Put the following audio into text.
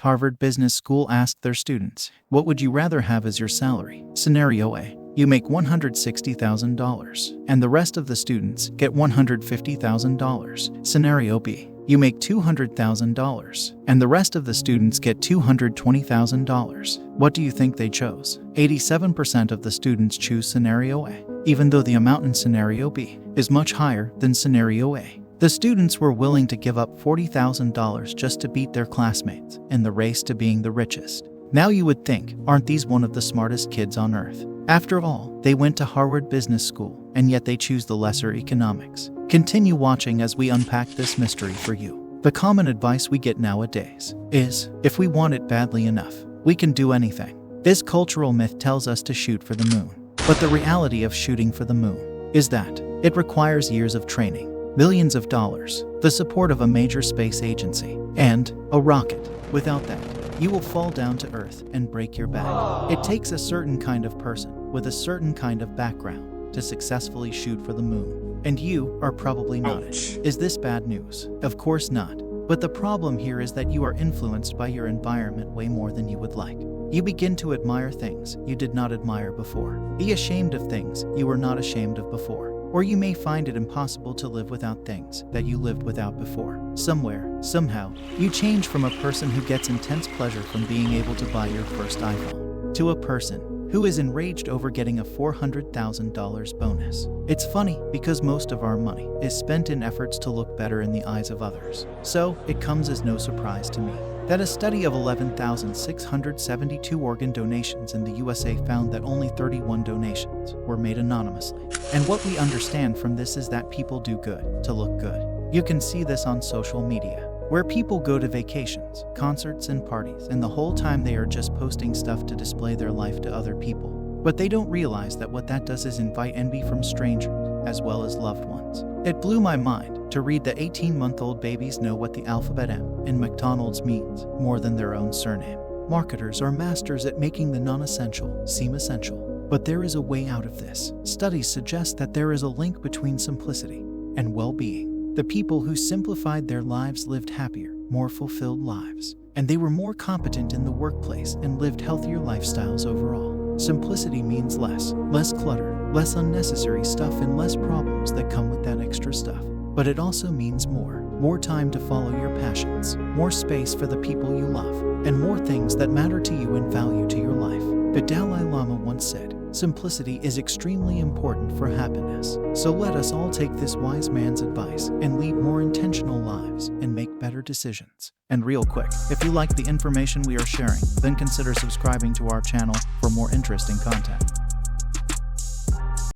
Harvard Business School asked their students, what would you rather have as your salary? Scenario A. You make $160,000, and the rest of the students get $150,000. Scenario B. You make $200,000, and the rest of the students get $220,000. What do you think they chose? 87% of the students choose Scenario A, even though the amount in Scenario B is much higher than Scenario A. The students were willing to give up $40,000 just to beat their classmates in the race to being the richest. Now you would think, aren't these one of the smartest kids on earth? After all, they went to Harvard Business School, and yet they choose the lesser economics. Continue watching as we unpack this mystery for you. The common advice we get nowadays is, if we want it badly enough, we can do anything. This cultural myth tells us to shoot for the moon. But the reality of shooting for the moon is that it requires years of training, millions of dollars, the support of a major space agency, and a rocket. Without that, you will fall down to earth and break your back. It takes a certain kind of person with a certain kind of background to successfully shoot for the moon. And you are probably not it. Is this bad news? Of course not. But the problem here is that you are influenced by your environment way more than you would like. You begin to admire things you did not admire before. Be ashamed of things you were not ashamed of before. Or you may find it impossible to live without things that you lived without before. Somewhere, somehow, you change from a person who gets intense pleasure from being able to buy your first iPhone to a person who is enraged over getting a $400,000 bonus. It's funny because most of our money is spent in efforts to look better in the eyes of others. So, it comes as no surprise to me that a study of 11,672 organ donations in the USA found that only 31 donations were made anonymously. And what we understand from this is that people do good to look good. You can see this on social media, where people go to vacations, concerts, and parties, and the whole time they are just posting stuff to display their life to other people. But they don't realize that what that does is invite envy from strangers, as well as loved ones. It blew my mind to read that 18-month-old babies know what the alphabet M in McDonald's means more than their own surname. Marketers are masters at making the non-essential seem essential. But there is a way out of this. Studies suggest that there is a link between simplicity and well-being. The people who simplified their lives lived happier, more fulfilled lives, and they were more competent in the workplace and lived healthier lifestyles overall. Simplicity means less clutter, less unnecessary stuff, and less problems that come with that extra stuff. But it also means more time to follow your passions, more space for the people you love, and more things that matter to you and value to your life. The Dalai Lama once said, simplicity is extremely important for happiness. So let us all take this wise man's advice and lead more intentional lives and make better decisions. And real quick, if you like the information we are sharing, then consider subscribing to our channel for more interesting content.